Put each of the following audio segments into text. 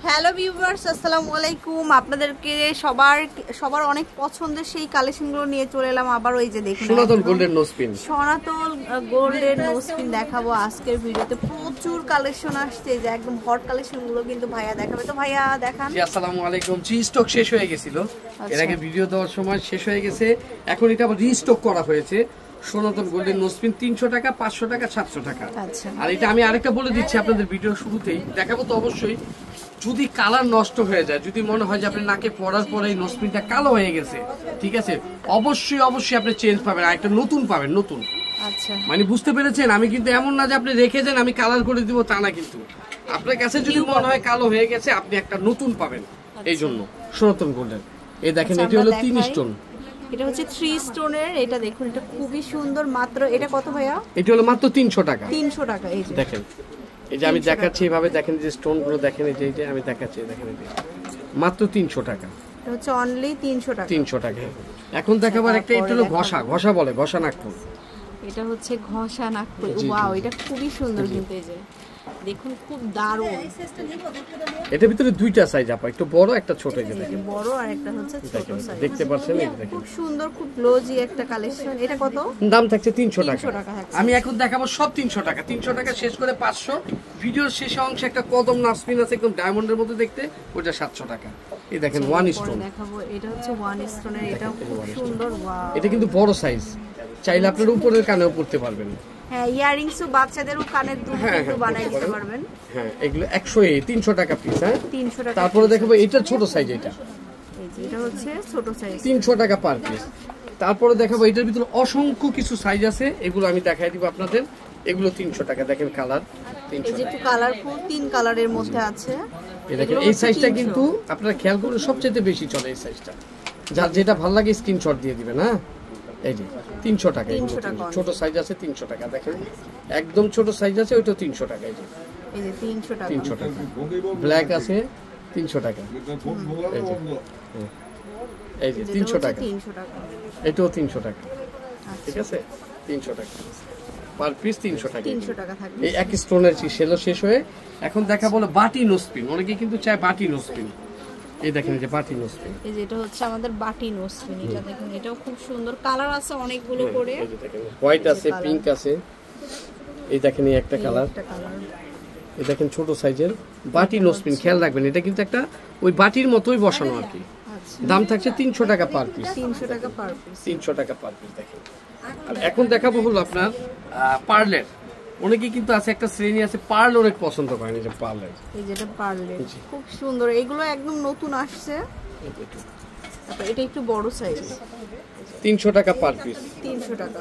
Hello viewers, আসসালামু আলাইকুম। আপনাদেরকে সবার অনেক পছন্দের সেই কালেকশনগুলো নিয়ে চলে এলাম আবার। ওই যে দেখুন সনাতন গোল্ডেন নোসপিন, সনাতন গোল্ডেন নোসপিন দেখাবো আজকের ভিডিওতে। প্রচুর কালেকশন আসছে, যে একদম হট কালেকশনগুলো কিন্তু ভাইয়া দেখাবে। তো ভাইয়া দেখান। জি আসসালামু আলাইকুম। জি স্টক শেষ হয়ে গেছিল, এর আগে ভিডিও দেওয়ার সময় শেষ হয়ে গেছে। এখন এটা আবার রিস্টক করা হয়েছে। সনাতন গোল্ডেন নোসপিন 300 টাকা, 500 টাকা, 700 টাকা। আর এটা আমি আরেকটা বলে দিচ্ছি আপনাদের ভিডিও শুরুতেই, দেখাবো তো অবশ্যই। যদি কালার নষ্ট হয়ে যায়, যদি মনে হয় যে আপনি নাকে পড়ার পরে এই নোসপিনটা কালো হয়ে গেছে, ঠিক আছে, অবশ্যই আপনি চেঞ্জ পাবেন, আর একটা নতুন পাবেন, নতুন। আচ্ছা, মানে বুঝতে পেরেছেন? আমি কিন্তু এমন না যে আপনি রেখে যান আমি কালার করে দিব, তা না। কিন্তু আপনার কাছে যদি মনে হয় কালো হয়ে গেছে, আপনি একটা নতুন পাবেন। এই জন্য সনাতন গোল্ডেন। এই দেখেন, এটি হলো 3 স্টোন, এটা হচ্ছে 3 স্টোনের। এটা দেখুন, এটা খুবই সুন্দর। মাত্র এটা কত ভাইয়া? এটি হলো মাত্র 300 টাকা। 300 টাকা। এই যে দেখেন, এই যে আমি দেখাচ্ছি এইভাবে, দেখেন যে স্টোন গুলো দেখেন, এই যে আমি দেখাচ্ছি, দেখেন এই যে মাত্র 300 টাকা। এটা হচ্ছে অনলি 300 টাকা। 300 টাকা। এখন দেখাবার একটা, এটা হলো ঘষা বলে, ঘষা নাগপুর। এটা হচ্ছে ঘষা নাগপুর। ওয়াও, এটা খুবই সুন্দর কিন্তু। এই যে দেখুন, খুব দারুণ। এটার ভিতরে দুইটা সাইজ আপা, একটু বড় একটা ছোট। এই যে দেখেন, বড় আর একটা হচ্ছে ছোট সাইজ। দেখতে পাচ্ছেন? এই দেখেন, খুব সুন্দর, খুব গ্লোজি একটা কালেকশন। এটা কত দাম থাকছে? 300 টাকা। থাকছে। আমি এখন দেখাবো সব 300 টাকা। 300 টাকা শেষ করে 500। ভিডিওর শেষে অংশে একটা কদম নাসপিন আছে, একদম ডায়মন্ডের মতো দেখতে, ওটা 700 টাকা। এই দেখেন 1 স্টোন দেখাবো। এটা হচ্ছে 1 স্টোনের। এটাও খুব সুন্দর। ওয়াও, এটা কিন্তু বড় সাইজ, চাইলে আপনার উপরের কানেও পড়তে পারবেন। হ্যাঁ, ইয়ারিংসও বাচ্চাদেরও কানের দুল কিন্তু বানাই দিতে পারবেন। হ্যাঁ, এগুলো 300 টাকা পিস। হ্যাঁ, 300 টাকা। তারপরে দেখাবো এটা ছোট সাইজ, এটা এই যে এটা হচ্ছে ছোট সাইজ, 300 টাকা পার পিস। তারপরে দেখাবো এটার ভিতরে অসংখ্য কিছু সাইজ আছে, এগুলো আমি দেখাই দিব আপনাদের। এগুলো 300 টাকা। দেখেন কালার, এই যে একটু কালারফুল 3 কালারের মধ্যে আছে। এই দেখেন, এই সাইজটা কিন্তু আপনারা খেয়াল করলে সবচেয়ে বেশি চলে এই সাইজটা। যার যেটা ভালো লাগে স্ক্রিনশট দিয়ে দিবেন। হ্যাঁ, এই যে 300 টাকা। ছোট সাইজ আছে 300 টাকা। দেখেন একদম ছোট সাইজ আছে, ওইটা 300 টাকা। এই যে 300 টাকা। 300 টাকা। ব্ল্যাক আছে 300 টাকা। এই যে 300 টাকা। এটাও 300 টাকা। ঠিক আছে, 300 টাকা পার পিস। 300 টাকা। 300 টাকা থাকবে। এই এক স্টোনের সেলও শেষ হয়ে এখন দেখা বলো বাটি নোসপিন। অনেকে কিন্তু চায় বাটি নোসপিন। এই দেখেন, এই যে বাটি নোসপিন। এই যে এটা হচ্ছে আমাদের বাটি নোসপিন। এটা দেখুন, এটাও খুব সুন্দর। কালার আছে অনেকগুলো করে। এই যে দেখেন, হোয়াইট আছে, পিঙ্ক আছে। এই দেখেন, এই একটা কালার। এই দেখেন ছোট সাইজের বাটি নোসপিন। খেয়াল রাখবেন, এটা কিন্তু একটা ওই বাটির মতোই বসানো আর কি। দাম থাকছে 300 টাকা পার পিস। 300 টাকা পার পিস। 300 টাকা পার পিস। দেখেন, আর এখন দেখাবো হলো আপনার পার্লের। অনেকে কিন্তু আছে, একটা শ্রেণী আছে পার্ল অনেক পছন্দ করেন। এই যে পার্লের, এই যেটা পার্লের খুব সুন্দর। এগুলো একদম নতুন আসছে। এটা একটু বড় সাইজ। 300 টাকা পার পিস। 300 টাকা।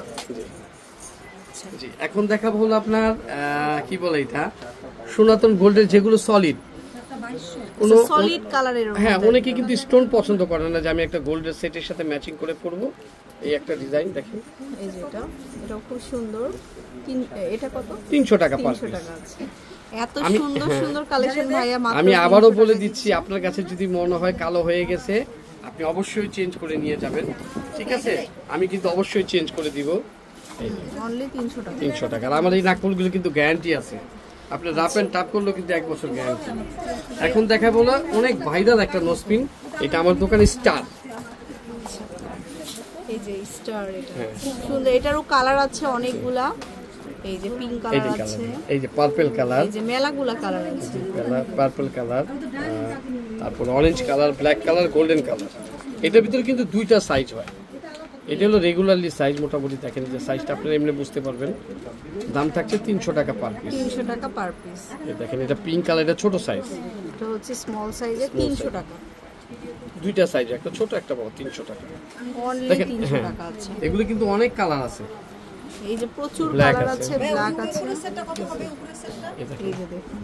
জি, এখন দেখাবো হলো আপনার কি বলে এটা, সনাতন গোল্ডের যেগুলো সলিড, কোনো সলিড কালারের। হ্যাঁ, অনেকে কিন্তু স্টোন পছন্দ করে না, যে আমি একটা গোল্ডের সেটের সাথে ম্যাচিং করে পরবো। এই একটা ডিজাইন দেখেন, এই যে এটাও খুব সুন্দর। এটা কত? 300 টাকা পার পিস। এত সুন্দর সুন্দর কালেকশন ভাইয়া। আমি আবারও বলে দিচ্ছি, আপনার কাছে যদি মনে হয় কালো হয়ে গেছে, আপনি অবশ্যই চেঞ্জ করে নিয়ে যাবেন। ঠিক আছে, আমি কিন্তু অবশ্যই চেঞ্জ করে দিব। অনলি 300 টাকা। 300 টাকা। আর আমার এই নাকফুলগুলো কিন্তু গ্যারান্টি আছে, আপনি রাফ এন্ড টাপ করলেও কিন্তু 1 বছর গ্যারান্টি। এখন দেখাবো না অনেক ভাইরাল একটা নোসপিন, এটা আমার দোকানে স্টার। এই যে স্টার, এটা খুব সুন্দর। এটারও কালার আছে অনেকগুলা। এই যে পিঙ্ক কালার আছে, এই যে পার্পল কালার, এই যে মেলাগুলা কালার আছে। পার্পল কালার, তারপর orange colour, black colour, golden colour. এটার ভিতরে কিন্তু দুইটা সাইজ হয়। এটা হলো রেগুলারলি সাইজ, মোটামুটি দেখেন যে সাইজটা আপনারা এমনি বুঝতে পারবেন। দাম থাকছে 300 টাকা পার পিস। 300 টাকা পার পিস। এই দেখেন, এটা পিঙ্ক কালার, এটা ছোট সাইজ। এটা হচ্ছে স্মল সাইজে 300 টাকা। দুইটা সাইজ, একটা ছোট একটা বড়, 300 টাকা। অনলি 300 টাকা আছে। এগুলো কিন্তু অনেক কালার আছে। এই যে প্রচুর কালার আছে, ব্ল্যাক আছে। উপরের সেটটা কত হবে? উপরের সেটটা এই যে দেখুন,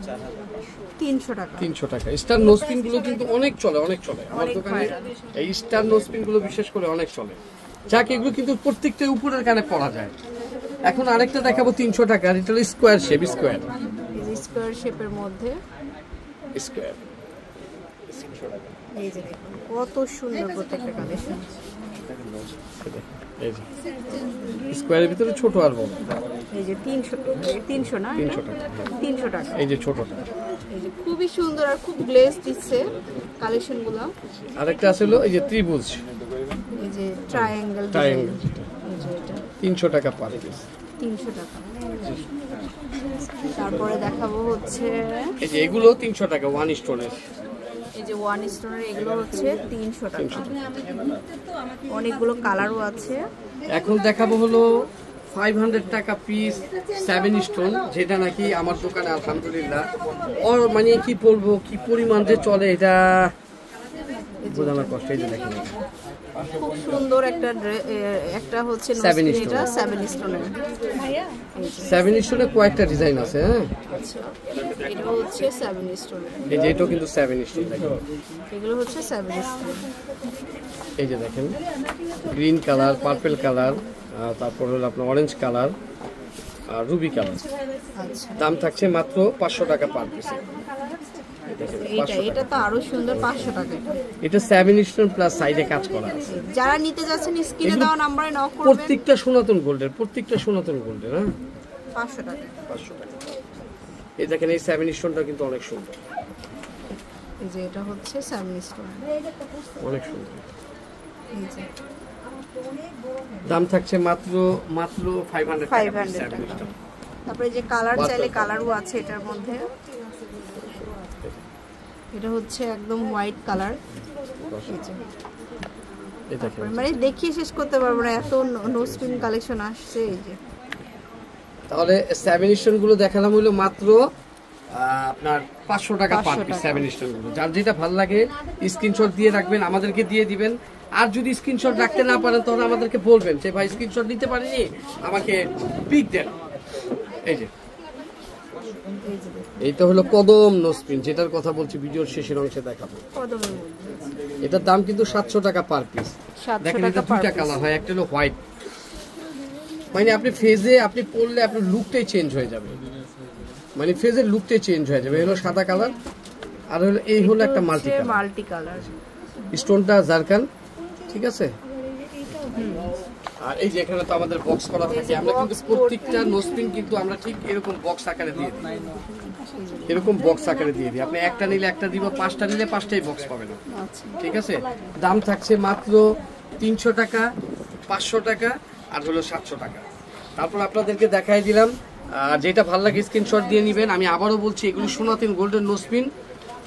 300 টাকা। 300 টাকা। স্টার নোসপিন গুলো কিন্তু অনেক চলে, অনেক চলে আমার দোকানে। এই স্টার নোসপিন গুলো বিশেষ করে অনেক চলে। যাক, এগুলো কিন্তু প্রত্যেকটা উপরের কানে পরা যায়। এখন আরেকটা দেখাবো 300 টাকা। এটা হলো স্কোয়ার শেপ, স্কোয়ার, এই যে স্কোয়ার শেপের মধ্যে স্কোয়ার। এই যে দেখুন কত সুন্দর প্রত্যেকটা কালেকশন। এই যে স্কোয়ারের ভিতরে ছোট আর বড়, এই যে 300 না, 300 টাকা, 300 টাকা। এই যে ছোটটা, এই যে খুবই সুন্দর আর খুব গ্লেজ দিচ্ছে কালেকশন গুলো। আরেকটা আছে হলো এই যে ত্রিভুজ, এই যে ট্রায়াঙ্গেল, ট্রায়াঙ্গেল, এই যে এটা 300 টাকা পার পিস, 300 টাকা। তারপরে দেখাবো হচ্ছে এই যে এগুলো 300 টাকা ওয়ান স্টোনের, এই যে ওয়ান স্টোনের এগুলো হচ্ছে 300 টাকা। অনেকগুলো কালারও আছে। এখন দেখাবো হলো 500 টাকা পিস 7 স্টোন, যেটা নাকি আমার দোকানে আলহামদুলিল্লাহ ওর মানে কি বলবো কি পরিমাণ যে চলে এটা বোঝানোর কষ্ট। এই যে দেখেন খুব সুন্দর একটা হচ্ছে 7 এটা 7 স্টোনের। 7 স্টোনে কয়েকটা ডিজাইন আছে। হ্যাঁ, আচ্ছা, এটা হচ্ছে 7 স্টোনের। এই যে এটাও কিন্তু 7 স্টোন, দেখেন এগুলো হচ্ছে 7 স্টোন। এই যে দেখেন গ্রিন কালার, পার্পল কালার, তারপর হলো আপনার অরেঞ্জ কালার আর রুবি কালার। আচ্ছা, দাম থাকছে মাত্র 500 টাকা পার পিস। এটা তো আরো সুন্দর, 500 টাকা। এটা 7 স্টোন প্লাস সাইডে কাজ করা আছে। যারা নিতে যাচ্ছেন স্ক্রিনে দেওয়া নম্বরে নক করবেন। প্রত্যেকটা সনাতন গোল্ডের, প্রত্যেকটা সনাতন গোল্ডের। হ্যাঁ, 500 টাকা, 500 টাকা। এই দেখেন এই 7 স্টোনটা কিন্তু অনেক সুন্দর, এই যে এটা হচ্ছে 7 স্টোন, অনেক সুন্দর। এই যে দাম থাকছে মাত্র 500 টাকা। তারপরে যে কালার চাইলে কালারও আছে এটার মধ্যে। এটা হচ্ছে একদম হোয়াইট কালার। মানে দেখিয়ে শেষ করতে পারবো না, এত নোসপিন কালেকশন আসছে। এই যে তাহলে 7 স্টোন গুলো দেখালাম হলো মাত্র আপনার 500 টাকা পার পিস। 7 স্টোন গুলো যার যেটা ভালো লাগে স্ক্রিনশট দিয়ে রাখবেন, আমাদেরকে দিয়ে দিবেন। আর যদি স্ক্রিনশট রাখতে না পারেন তাহলে আমাদেরকে বলবেন যে ভাই স্ক্রিনশট নিতে পারিনি, আমাকে পিক দেন। এই যে এইটা হলো কদম নোসপিন, যেটার কথা বলছি ভিডিওর শেষের অংশে দেখাবো। এটার দাম কিন্তু 700 টাকা পার পিস। দেখেন এটা দুইটা কালার হয়, একটা হলো হোয়াইট, মানে আপনি ফেজে আপনি পরলে আপনার লুকটাই চেঞ্জ হয়ে যাবে, মানে ফেজের লুকটাই চেঞ্জ হয়ে যাবে। হলো সাদা কালার, আর হলো এই হলো একটা মাল্টি কালার, স্টোনটা জারকান, ঠিক আছে। আর এই যে এখানে তো আমাদের বক্স করা থাকে, আমরা কিন্তু প্রত্যেকটা নোসপিন কিন্তু আমরা ঠিক এরকম বক্স আকারে দিয়ে দিই, এরকম বক্স আকারে দিয়ে দিই। আপনি একটা নিলে একটা দিব, 5টা নিলে 5টাই বক্স পাবেন, ঠিক আছে। দাম থাকছে মাত্র 300 টাকা, 500 টাকা আর হলো 700 টাকা। তারপর আপনাদেরকে দেখাই দিলাম, যেটা ভালো লাগে স্ক্রিনশট দিয়ে নেবেন। আমি আবারও বলছি এগুলো সনাতন গোল্ডেন নোসপিন,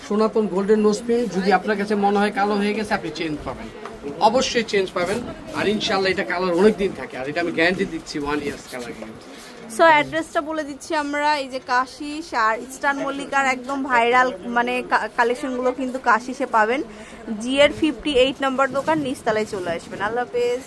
সনাতন গোল্ডেন নোসপিন। যদি আপনার কাছে মনে হয় কালো হয়ে গেছে, আপনি চেঞ্জ পাবেন, অবশ্যই চেঞ্জ পাবেন। আর ইনশাআল্লাহ এটা কালার অনেক দিন থাকে, আর এটা আমি গ্যারান্টি দিচ্ছি 1 ইয়ার্স কালার গ্যারান্টি। সো অ্যাড্রেসটা বলে দিচ্ছি আমরা, এই যে কাশিস আর ইস্টার্ন মল্লিকার একদম ভাইরাল মানে কালেকশনগুলো কিন্তু কাশিসে পাবেন। জিএর 58 নম্বর দোকান, নিচতলায় চলে আসবেন। আল্লাহ হাফেজ।